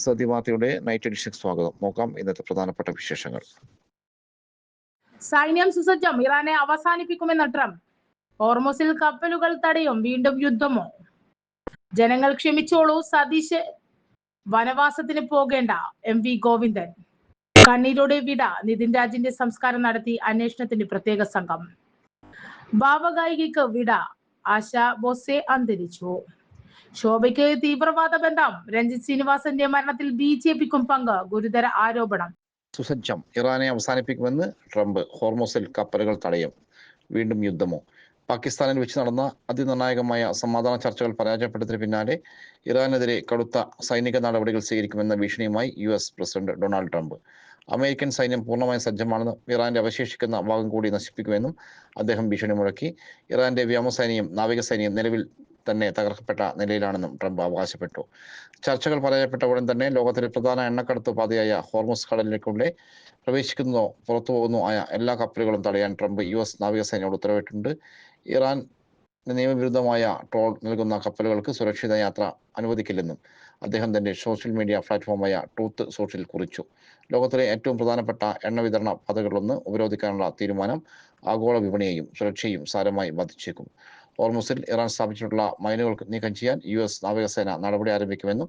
സദ്യവാർത്തയുടെ night edition സ്വാഗതം. നോക്കാം ഇന്നത്തെ പ്രധാനപ്പെട്ട വിശേഷങ്ങൾ. സൈന്യം സുസജ്ജം, ഇറാനെ അവസാനിപ്പിക്കുമെന്ന് ട്രംപ്. ഹോർമുസിൽ കപ്പലുകൾ തടയും, വീണ്ടും യുദ്ധമോ? ജനങ്ങൾ ക്ഷമിച്ചോളൂ, സതീശ് വനവാസത്തിന് പോകേണ്ട, MV ഗോവിന്ദൻ. കണ്ണീരോടെ വിട, നിതിൻ രാജിന്റെ സംസ്കാരം നടത്തി അന്വേഷണത്തിന് പ്രത്യേക സംഘം. ഭാവഗായികയ്ക്ക് വിട, ആശ ബോസെ അന്തരിച്ചു. ശോഭയ്ക്ക് തീവ്രവാദ ബന്ധം, രഞ്ജിത്ത് ശ്രീനിവാസന്റെ മരണത്തിൽ BJPക്കും പങ്ക്, ഗുരുതര ആരോപണം. സുസജ്ജം, ഇറാനെ അവസാനിപ്പിക്കുമെന്ന് ട്രംപ്. ഹോർമുസിൽ കപ്പലുകൾ തടയും, വീണ്ടും യുദ്ധമോ? പാകിസ്ഥാനിൽ വെച്ച് നടന്ന അതിനിർണായകമായ സമാധാന ചർച്ചകൾ പരാജയപ്പെട്ടതിന് പിന്നാലെ ഇറാനെതിരെ കടുത്ത സൈനിക നടപടികൾ സ്വീകരിക്കുമെന്ന ഭീഷണിയുമായി US president Donald Trump. American സൈന്യം പൂർണ്ണമായും സജ്ജമാണെന്നും ഇറാന്റെ അവശേഷിക്കുന്ന ഭാഗം കൂടി നശിപ്പിക്കുമെന്നും അദ്ദേഹം ഭീഷണി മുഴക്കി. ഇറാന്റെ വ്യോമസേനയും നാവികസേനയും നിലവിൽ തന്നെ തകർക്കപ്പെട്ട നിലയിലാണെന്നും ട്രംപ് അവകാശപ്പെട്ടു. ചർച്ചകൾ പരാജയപ്പെട്ട ഉടൻ തന്നെ ലോകത്തിലെ പ്രധാന എണ്ണക്കടത്ത് പാതയായ ഹോർമുസ് കടലിലേക്കുള്ളിൽ പ്രവേശിക്കുന്നതോ പുറത്തു പോകുന്നതോ ആയ എല്ലാ കപ്പലുകളും തടയാൻ ട്രംപ് US നാവികസേനയോട് ഉത്തരവിട്ടിട്ടുണ്ട്. ഇറാൻ നിയമവിരുദ്ധമായ ടോൾ നൽകുന്ന കപ്പലുകൾക്ക് സുരക്ഷിത യാത്ര അനുവദിക്കില്ലെന്നും അദ്ദേഹം തന്റെ സോഷ്യൽ മീഡിയ പ്ലാറ്റ്ഫോമായ ട്രൂത്ത് സോഷ്യൽ കുറിച്ചു. ലോകത്തിലെ ഏറ്റവും പ്രധാനപ്പെട്ട എണ്ണ വിതരണ പാതകളിലൊന്ന് ഉപരോധിക്കാനുള്ള തീരുമാനം ആഗോള വിപണിയെയും സുരക്ഷയെയും സാരമായി ബാധിച്ചേക്കും. ഹോർമുസിൽ ഇറാൻ സ്ഥാപിച്ചിട്ടുള്ള മൈനുകൾ നീക്കം ചെയ്യാൻ US നാവികസേന നടപടി ആരംഭിക്കുമെന്നും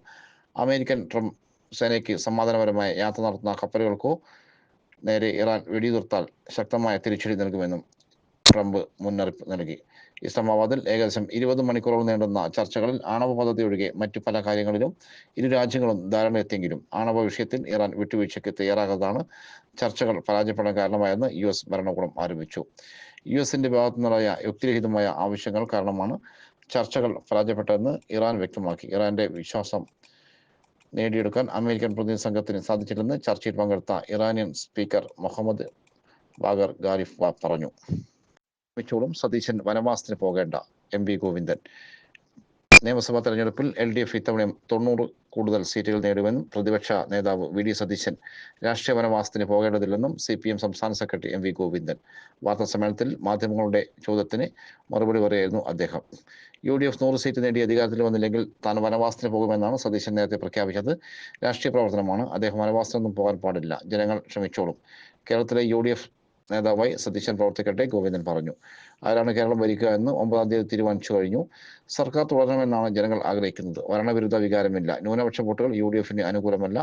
അമേരിക്കൻ ട്രംപ് സേനയ്ക്ക് സമാധാനപരമായ യാത്ര നടത്തുന്ന കപ്പലുകൾക്കോ നേരെ ഇറാൻ വെടിയുതിർത്താൽ ശക്തമായ തിരിച്ചടി നൽകുമെന്നും ട്രംപ് മുന്നറിയിപ്പ് നൽകി. ഇസ്ലാമാബാദിൽ ഏകദേശം 20 മണിക്കൂറോളം നീണ്ടുന്ന ചർച്ചകളിൽ ആണവ പദ്ധതി ഒഴികെ മറ്റു പല കാര്യങ്ങളിലും ഇരു രാജ്യങ്ങളും ധാരണയെത്തിയെങ്കിലും ആണവ വിഷയത്തിൽ ഇറാൻ വിട്ടുവീഴ്ചയ്ക്ക് തയ്യാറാകാതാണ് ചർച്ചകൾ പരാജയപ്പെടാൻ കാരണമായെന്ന് US ഭരണകൂടം ആരോപിച്ചു. US-ന്റെ ഭാഗത്തു നിന്നുണ്ടായ യുക്തിരഹിതമായ ആവശ്യങ്ങൾ കാരണമാണ് ചർച്ചകൾ പരാജയപ്പെട്ടതെന്ന് ഇറാൻ വ്യക്തമാക്കി. ഇറാന്റെ വിശ്വാസം നേടിയെടുക്കാൻ അമേരിക്കൻ പ്രതിനിധി സംഘത്തിന് സാധിച്ചില്ലെന്ന് ചർച്ചയിൽ പങ്കെടുത്ത ഇറാനിയൻ സ്പീക്കർ മുഹമ്മദ് ബാഗർ ഗാലിഫ് പറഞ്ഞു. ക്ഷമിച്ചോളും, സതീശൻ വനവാസത്തിന് പോകേണ്ട, MV ഗോവിന്ദൻ. നിയമസഭാ തെരഞ്ഞെടുപ്പിൽ LDF ഇത്തവണയും 90 കൂടുതൽ സീറ്റുകൾ നേടുമെന്നും പ്രതിപക്ഷ നേതാവ് VD സതീശൻ രാഷ്ട്രീയ വനവാസത്തിന് പോകേണ്ടതില്ലെന്നും CPM സംസ്ഥാന സെക്രട്ടറി MV ഗോവിന്ദൻ. വാർത്താ സമ്മേളനത്തിൽ മാധ്യമങ്ങളുടെ ചോദ്യത്തിന് മറുപടി പറയുകയായിരുന്നു അദ്ദേഹം. UDF 100 സീറ്റ് നേടി അധികാരത്തിൽ വന്നില്ലെങ്കിൽ താൻ വനവാസത്തിന് പോകുമെന്നാണ് സതീശൻ നേരത്തെ പ്രഖ്യാപിച്ചത്. രാഷ്ട്രീയ പ്രവർത്തനമാണ്, അദ്ദേഹം വനവാസത്തിനൊന്നും പോകാൻ പാടില്ല, ജനങ്ങൾ ക്ഷമിച്ചോളും. കേരളത്തിലെ UDF നേതാവായി സതീശൻ പ്രവർത്തിക്കട്ടെ, ഗോവിന്ദൻ പറഞ്ഞു. ആരാണ് കേരളം ഭരിക്കുക എന്ന് 9-ാം തീയതി തീരുമാനിച്ചു കഴിഞ്ഞു. സർക്കാർ തുടരണമെന്നാണ് ജനങ്ങൾ ആഗ്രഹിക്കുന്നത്. ഭരണവിരുദ്ധ വികാരമില്ല. ന്യൂനപക്ഷ വോട്ടുകൾ UDF-ന് അനുകൂലമല്ല.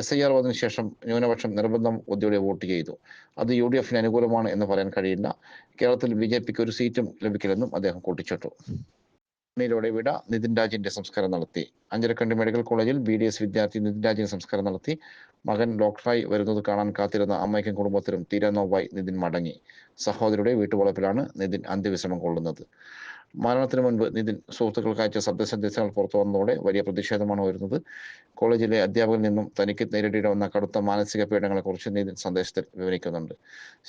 SIR വന്നതിന് ശേഷം ന്യൂനപക്ഷം നിർബന്ധം ബുദ്ധിയോടെ വോട്ട് ചെയ്തു. അത് UDF-ന് അനുകൂലമാണ് എന്ന് പറയാൻ കഴിയില്ല. കേരളത്തിൽ BJPക്ക് ഒരു സീറ്റും ലഭിക്കില്ലെന്നും അദ്ദേഹം കൂട്ടിച്ചേർത്തു. കണ്ണീരോടെ വിട, നിതിൻ രാജിന്റെ സംസ്കാരം നടത്തി. അഞ്ചരക്കണ്ടി മെഡിക്കൽ കോളേജിൽ BDS വിദ്യാർത്ഥി നിതിൻ രാജിന്റെ സംസ്കാരം നടത്തി. മകൻ ഡോക്ടറായി വരുന്നത് കാണാൻ കാത്തിരുന്ന അമ്മയ്ക്കും കുടുംബത്തിനും തീരെ നോവായി നിതിൻ മടങ്ങി. സഹോദരിയുടെ വീട്ടുവളപ്പിലാണ് നിതിൻ അന്ത്യവിശ്രമം കൊള്ളുന്നത്. മരണത്തിന് മുൻപ് നിതിൻ സുഹൃത്തുക്കൾക്ക് അയച്ച സന്ദേശങ്ങൾ പുറത്തു വന്നതോടെ വലിയ പ്രതിഷേധമാണ് വരുന്നത്. കോളേജിലെ അധ്യാപകരിൽ നിന്നും തനിക്ക് നേരിടേണ്ടി വന്ന കടുത്ത മാനസിക പീഡനങ്ങളെക്കുറിച്ച് നിതിൻ സന്ദേശത്തിൽ വിവരിക്കുന്നുണ്ട്.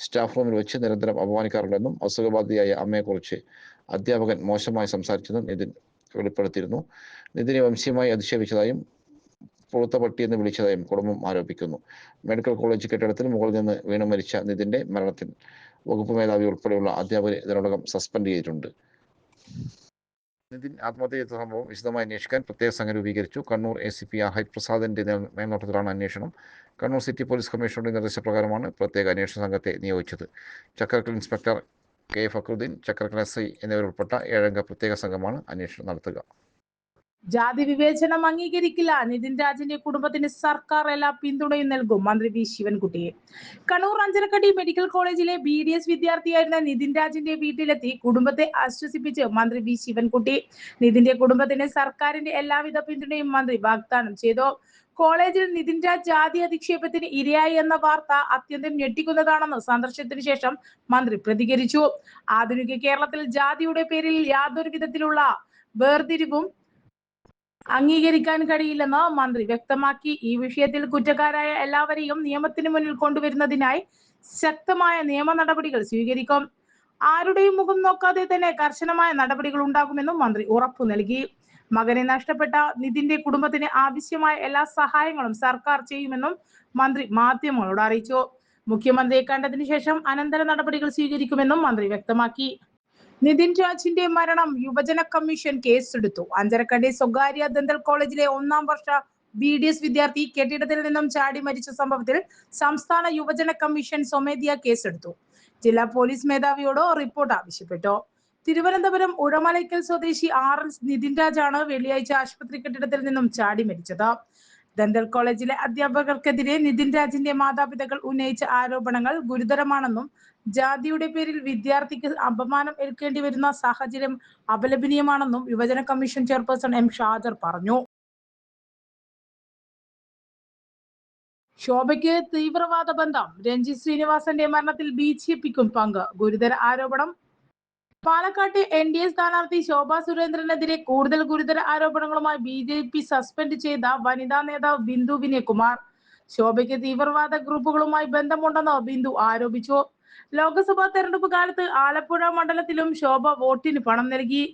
സ്റ്റാഫ് റൂമിൽ വെച്ച് നിരന്തരം അപമാനിക്കാറുണ്ടെന്നും അസുഖബാധിതയായ അമ്മയെക്കുറിച്ച് അധ്യാപകൻ മോശമായി സംസാരിച്ചെന്നും നിതിൻ വെളിപ്പെടുത്തിയിരുന്നു. നിതിനെ വംശീയമായി അധിക്ഷേപിച്ചതായും പുറത്ത പട്ടിയെന്ന് വിളിച്ചതായും കുടുംബം ആരോപിക്കുന്നു. മെഡിക്കൽ കോളേജ് കെട്ടിടത്തിന് മുകളിൽ നിന്ന് വീണ് മരിച്ച നിതിന്റെ മരണത്തിൽ വകുപ്പ് മേധാവി ഉൾപ്പെടെയുള്ള അധ്യാപകരെ ഇതിനോടകം സസ്പെൻഡ് ചെയ്തിട്ടുണ്ട്. നിതിൻ ആത്മഹത്യ ചെയ്ത സംഭവം വിശദമായി അന്വേഷിക്കാൻ പ്രത്യേക സംഘം രൂപീകരിച്ചു. കണ്ണൂർ ACP ഹരിപ്രസാദിന്റെ മേൽനോട്ടത്തിലാണ് അന്വേഷണം. കണ്ണൂർ സിറ്റി പോലീസ് കമ്മീഷണറുടെ നിർദ്ദേശപ്രകാരമാണ് പ്രത്യേക അന്വേഷണ സംഘത്തെ നിയോഗിച്ചത്. Chakkarakkal inspector K Fakhruddin, Chakkarakkal SI എന്നിവരുൾപ്പെട്ട 7-അംഗ പ്രത്യേക സംഘമാണ് അന്വേഷണം നടത്തുക. ജാതി വിവേചനം അംഗീകരിക്കില്ല, നിതിൻ രാജിന്റെ കുടുംബത്തിന് സർക്കാർ എല്ലാ പിന്തുണയും നൽകും, മന്ത്രി V ശിവൻകുട്ടി. കണ്ണൂർ അഞ്ചരക്കണ്ടി മെഡിക്കൽ കോളേജിലെ BDS വിദ്യാർത്ഥിയായിരുന്ന നിതിൻ രാജിന്റെ വീട്ടിലെത്തി കുടുംബത്തെ ആശ്വസിപ്പിച്ച് മന്ത്രി V ശിവൻകുട്ടി. നിതിന്റെ കുടുംബത്തിന് സർക്കാരിന്റെ എല്ലാവിധ പിന്തുണയും മന്ത്രി വാഗ്ദാനം ചെയ്തു. കോളേജിൽ നിതിൻ രാജ് ജാതി അധിക്ഷേപത്തിന് ഇരയായി എന്ന വാർത്ത അത്യന്തം ഞെട്ടിക്കുന്നതാണെന്ന് സന്ദർശനത്തിന് ശേഷം മന്ത്രി പ്രതികരിച്ചു. ആധുനിക കേരളത്തിൽ ജാതിയുടെ പേരിൽ യാതൊരു വിധത്തിലുള്ള വേർതിരിവും അംഗീകരിക്കാൻ കഴിയില്ലെന്ന് മന്ത്രി വ്യക്തമാക്കി. ഈ വിഷയത്തിൽ കുറ്റക്കാരായ എല്ലാവരെയും നിയമത്തിന് മുന്നിൽ കൊണ്ടുവരുന്നതിനായി ശക്തമായ നിയമ നടപടികൾ സ്വീകരിക്കും. ആരുടെയും മുഖം നോക്കാതെ തന്നെ കർശനമായ നടപടികൾ ഉണ്ടാകുമെന്നും മന്ത്രി ഉറപ്പു നൽകി. മകനെ നഷ്ടപ്പെട്ട നിതിന്റെ കുടുംബത്തിന് ആവശ്യമായ എല്ലാ സഹായങ്ങളും സർക്കാർ ചെയ്യുമെന്നും മന്ത്രി മാധ്യമങ്ങളോട് അറിയിച്ചു. മുഖ്യമന്ത്രിയെ കണ്ടതിനു ശേഷം അനന്തര നടപടികൾ സ്വീകരിക്കുമെന്നും മന്ത്രി വ്യക്തമാക്കി. നിതിൻ രാജിന്റെ മരണം യുവജന കമ്മീഷൻ കേസെടുത്തു. അഞ്ചരക്കണ്ടി സ്വകാര്യ ദന്തൽ കോളേജിലെ 1-ാം വർഷ BDS വിദ്യാർത്ഥി കെട്ടിടത്തിൽ നിന്നും ചാടി മരിച്ച സംഭവത്തിൽ സംസ്ഥാന യുവജന കമ്മീഷൻ സ്വമേധയാ കേസെടുത്തു. ജില്ലാ പോലീസ് മേധാവിയോട് റിപ്പോർട്ട് ആവശ്യപ്പെട്ടു. തിരുവനന്തപുരം ഉഴമലയ്ക്കൽ സ്വദേശി RL നിതിൻ രാജാണ് വെള്ളിയാഴ്ച ആശുപത്രി കെട്ടിടത്തിൽ നിന്നും ചാടി മരിച്ചത്. ദന്തൽ കോളേജിലെ അധ്യാപകർക്കെതിരെ നിതിൻ രാജിന്റെ മാതാപിതാക്കൾ ഉന്നയിച്ച ആരോപണങ്ങൾ ഗുരുതരമാണെന്നും ജാതിയുടെ പേരിൽ വിദ്യാർത്ഥിക്ക് അപമാനം ഏൽക്കേണ്ടി വരുന്ന സാഹചര്യം അപലപനീയമാണെന്നും യുവജന കമ്മീഷൻ ചെയർപേഴ്സൺ M. ഷാജർ പറഞ്ഞു. ശോഭയ്ക്ക് തീവ്രവാദ ബന്ധം, രഞ്ജിത്ത് ശ്രീനിവാസന്റെ മരണത്തിൽ BJPക്കും പങ്ക്, ഗുരുതര ആരോപണം. പാലക്കാട്ടെ NDA സ്ഥാനാർത്ഥി ശോഭാ സുരേന്ദ്രനെതിരെ കൂടുതൽ ഗുരുതര ആരോപണങ്ങളുമായി BJP സസ്പെൻഡ് ചെയ്ത വനിതാ നേതാവ് ബിന്ദു വിനയകുമാർ. ശോഭയ്ക്ക് തീവ്രവാദ ഗ്രൂപ്പുകളുമായി ബന്ധമുണ്ടെന്ന് ബിന്ദു ആരോപിച്ചു. ലോക്സഭാ തെരഞ്ഞെടുപ്പ് കാലത്ത് ആലപ്പുഴ മണ്ഡലത്തിലും ശോഭ വോട്ടിന് പണം നൽകി.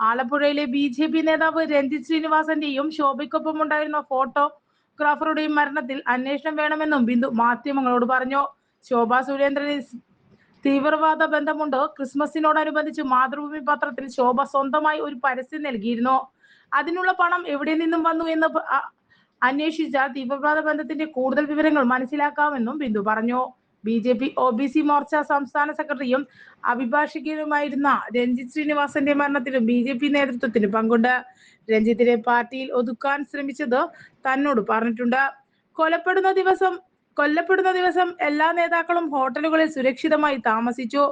ആലപ്പുഴയിലെ BJP നേതാവ് രഞ്ജിത്ത് ശ്രീനിവാസന്റെയും ശോഭയ്ക്കൊപ്പം ഉണ്ടായിരുന്ന ഫോട്ടോഗ്രാഫറുടെയും മരണത്തിൽ അന്വേഷണം വേണമെന്നും ബിന്ദു മാധ്യമങ്ങളോട് പറഞ്ഞു. ശോഭാ സുരേന്ദ്രന് തീവ്രവാദ ബന്ധമുണ്ട്. ക്രിസ്മസിനോടനുബന്ധിച്ച് മാതൃഭൂമി പത്രത്തിൽ ശോഭ സ്വന്തമായി ഒരു പരസ്യം നൽകിയിരുന്നു. അതിനുള്ള പണം എവിടെ നിന്നും വന്നു എന്ന് അന്വേഷിച്ചാൽ തീവ്രവാദ ബന്ധത്തിന്റെ കൂടുതൽ വിവരങ്ങൾ മനസ്സിലാക്കാമെന്നും ബിന്ദു പറഞ്ഞു. BJP OBC മോർച്ച സംസ്ഥാന സെക്രട്ടറിയും അഭിഭാഷകനുമായിരുന്ന രഞ്ജിത്ത് ശ്രീനിവാസന്റെ മരണത്തിലും BJP നേതൃത്വത്തിന് പങ്കുണ്ട്. രഞ്ജിത്തിനെ പാർട്ടിയിൽ ഒതുക്കാൻ ശ്രമിച്ചത് തന്നോട് പറഞ്ഞിട്ടുണ്ട്. കൊല്ലപ്പെടുന്ന ദിവസം എല്ലാ നേതാക്കളും ഹോട്ടലുകളിൽ സുരക്ഷിതമായി താമസിച്ചു.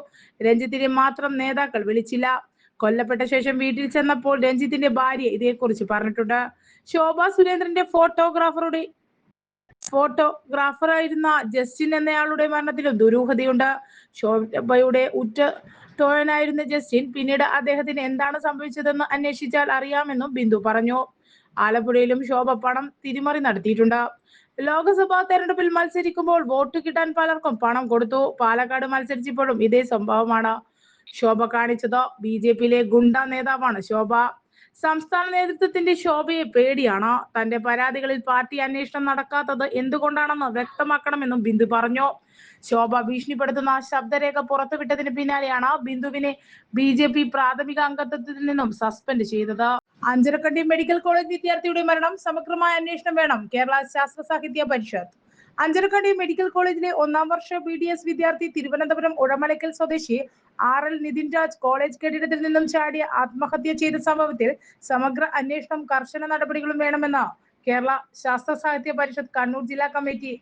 രഞ്ജിത്തിനെ മാത്രം നേതാക്കൾ വിളിച്ചില്ല. കൊല്ലപ്പെട്ട ശേഷം വീട്ടിൽ ചെന്നപ്പോൾ രഞ്ജിത്തിന്റെ ഭാര്യ ഇതേക്കുറിച്ച് പറഞ്ഞിട്ടുണ്ട്. ശോഭാ സുരേന്ദ്രന്റെ ഫോട്ടോഗ്രാഫറായിരുന്ന ജസ്റ്റിൻ എന്നയാളുടെ മരണത്തിലും ദുരൂഹതയുണ്ട്. ശോഭയുടെ ഉറ്റ തോഴനായിരുന്ന ജസ്റ്റിൻ പിന്നീട് അദ്ദേഹത്തിന് എന്താണ് സംഭവിച്ചതെന്ന് അന്വേഷിച്ചാൽ അറിയാമെന്നും ബിന്ദു പറഞ്ഞു. ആലപ്പുഴയിലും ശോഭ പണം തിരിമറി നടത്തിയിട്ടുണ്ട്. ലോക്സഭാ തെരഞ്ഞെടുപ്പിൽ മത്സരിക്കുമ്പോൾ വോട്ട് കിട്ടാൻ പലർക്കും പണം കൊടുത്തു. പാലക്കാട് മത്സരിച്ചപ്പോഴും ഇതേ സംഭവമാണ് ശോഭ കാണിച്ചത്. BJPയിലെ ഗുണ്ട നേതാവാണ് ശോഭ. സംസ്ഥാന നേതൃത്വത്തിന്റെ ശോഭയെ പേടിയാണ്. തന്റെ പരാതികളിൽ പാർട്ടി അന്വേഷണം നടക്കാത്തത് എന്തുകൊണ്ടാണെന്ന് വ്യക്തമാക്കണമെന്നും ബിന്ദു പറഞ്ഞു. ശോഭ ഭീഷണിപ്പെടുത്തുന്ന ശബ്ദരേഖ പുറത്തുവിട്ടതിന് പിന്നാലെയാണ് ബിന്ദുവിനെ BJP പ്രാഥമിക അംഗത്വത്തിൽ നിന്നും സസ്പെൻഡ് ചെയ്തത്. അഞ്ചരക്കണ്ടി മെഡിക്കൽ കോളേജ് വിദ്യാർത്ഥിയുടെ മരണം സമഗ്രമായ അന്വേഷണം വേണം കേരള ശാസ്ത്ര സാഹിത്യ പരിഷത്ത്. അഞ്ചരക്കണ്ടി മെഡിക്കൽ കോളേജിലെ 1ാം വർഷ BDS വിദ്യാർത്ഥി തിരുവനന്തപുരം ഉഴമലയ്ക്കൽ സ്വദേശി RL നിതിൻ രാജ് കോളേജ് കെട്ടിടത്തിൽ നിന്നും ചാടി ആത്മഹത്യ ചെയ്ത സംഭവത്തിൽ സമഗ്ര അന്വേഷണം, കർശന നടപടികളും വേണമെന്ന് കേരള ശാസ്ത്ര സാഹിത്യ പരിഷത്ത് കണ്ണൂർ ജില്ലാ കമ്മിറ്റി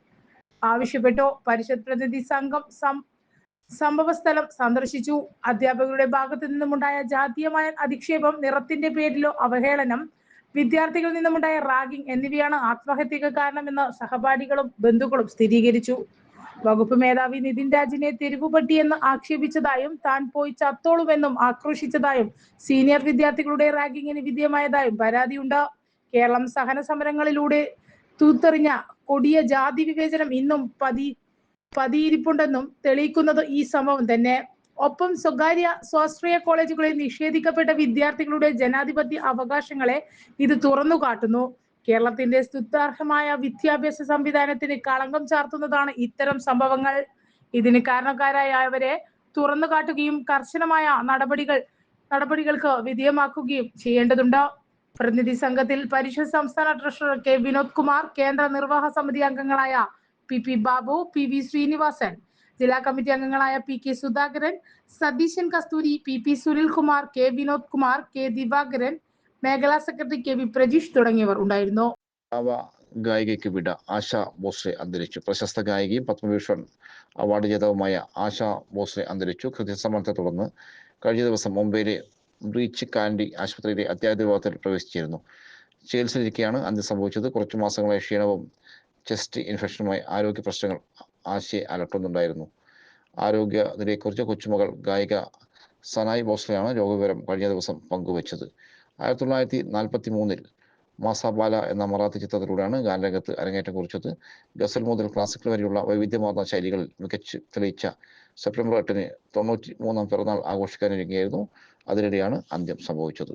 ആവശ്യപ്പെട്ടു. പരിഷത്ത് പ്രതിനിധി സംഘം സംഭവസ്ഥലം സന്ദർശിച്ചു. അധ്യാപകരുടെ ഭാഗത്തു നിന്നുമുണ്ടായ ജാതീയമായ അധിക്ഷേപം, നിറത്തിന്റെ പേരിലോ അവഹേളനം, വിദ്യാർത്ഥികളിൽ നിന്നുമുണ്ടായ റാഗിംഗ് എന്നിവയാണ് ആത്മഹത്യക്ക് കാരണമെന്ന് സഹപാഠികളും ബന്ധുക്കളും സ്ഥിരീകരിച്ചു. വകുപ്പ് മേധാവി നിതിൻ രാജിനെ തെരുവുപട്ടിയെന്ന് ആക്ഷേപിച്ചതായും താൻ പോയി ചത്തോളുമെന്നും ആക്രോശിച്ചതായും സീനിയർ വിദ്യാർത്ഥികളുടെ റാഗിങ്ങിന് വിധേയമായതായും പരാതിയുണ്ട്. കേരളം സഹന സമരങ്ങളിലൂടെ തൂത്തെറിഞ്ഞ കൊടിയ ജാതി വിവേചനം ഇന്നും പതിയിരിപ്പുണ്ടെന്നും തെളിയിക്കുന്നത് ഈ സംഭവം തന്നെ. ഒപ്പം സ്വകാര്യ സ്വാശ്രയ കോളേജുകളിൽ നിഷേധിക്കപ്പെട്ട വിദ്യാർത്ഥികളുടെ ജനാധിപത്യ അവകാശങ്ങളെ ഇത് തുറന്നു കാട്ടുന്നു. കേരളത്തിന്റെ സ്തുത്യർഹമായ വിദ്യാഭ്യാസ സംവിധാനത്തിന് കളങ്കം ചാർത്തുന്നതാണ് ഇത്തരം സംഭവങ്ങൾ. ഇതിന് കാരണക്കാരായവരെ തുറന്നു കാട്ടുകയും കർശനമായ നടപടികൾക്ക് വിധേയമാക്കുകയും ചെയ്യേണ്ടതുണ്ട്. പ്രതിനിധി സംഘത്തിൽ പരിഷത്ത് സംസ്ഥാന ട്രഷറർ K. വിനോദ് കുമാർ, കേന്ദ്ര നിർവാഹക സമിതി അംഗങ്ങളായ PP ബാബു, PV ശ്രീനിവാസൻ, ജില്ലാ കമ്മിറ്റി അംഗങ്ങളായ PK സുധാകരൻ, സതീശൻ കസ്തൂരി, PP Sunilkumar, K. Vinod Kumar, K. Divakaran, മേഖലാ സെക്രട്ടറി KV പ്രജീഷ് തുടങ്ങിയവർ ഉണ്ടായിരുന്നു. ഗായികയ്ക്ക് വിട, ആശ ഭോസ്ലെ അന്തരിച്ചു. പ്രശസ്ത ഗായികയും പത്മഭൂഷൺ അവാർഡ് ജേതാവുമായ ആശ ഭോസ്ലെ അന്തരിച്ചു. ഹൃദയസമ്മർദ്ദത്തെ തുടർന്ന് കഴിഞ്ഞ ദിവസം മുംബൈയിലെ ബ്രീച്ച് കാൻഡി ആശുപത്രിയിലെ അത്യാഹിത വിഭാഗത്തിൽ പ്രവേശിച്ചിരുന്നു. ചികിത്സയിലിരിക്കെയാണ് അന്ത്യം സംഭവിച്ചത്. കുറച്ചു മാസങ്ങളായി ക്ഷീണവും ചെസ്റ്റ് ഇൻഫെക്ഷനുമായി ആരോഗ്യ പ്രശ്നങ്ങൾ ആശയെ അലട്ടുന്നുണ്ടായിരുന്നു. ആരോഗ്യനിലയെക്കുറിച്ച് കൊച്ചുമകൾ ഗായിക സനായി ഭോസ്ലെയാണ് രോഗവിവരം കഴിഞ്ഞ ദിവസം പങ്കുവച്ചത്. 1943 മാസാബാല എന്ന മറാത്തി ചിത്രത്തിലൂടെയാണ് ഗാനരംഗത്ത് അരങ്ങേറ്റം കുറിച്ചത്. ഗസൽ മുതൽ ക്ലാസിക്കൽ വരെയുള്ള വൈവിധ്യമാർന്ന ശൈലികളിൽ മികച്ച് തെളിയിച്ച സെപ്റ്റംബർ 8-ന് 93-ാം പിറന്നാൾ ആഘോഷിക്കാനിരിക്കുകയായിരുന്നു. അതിനിടെയാണ് അന്ത്യം സംഭവിച്ചത്.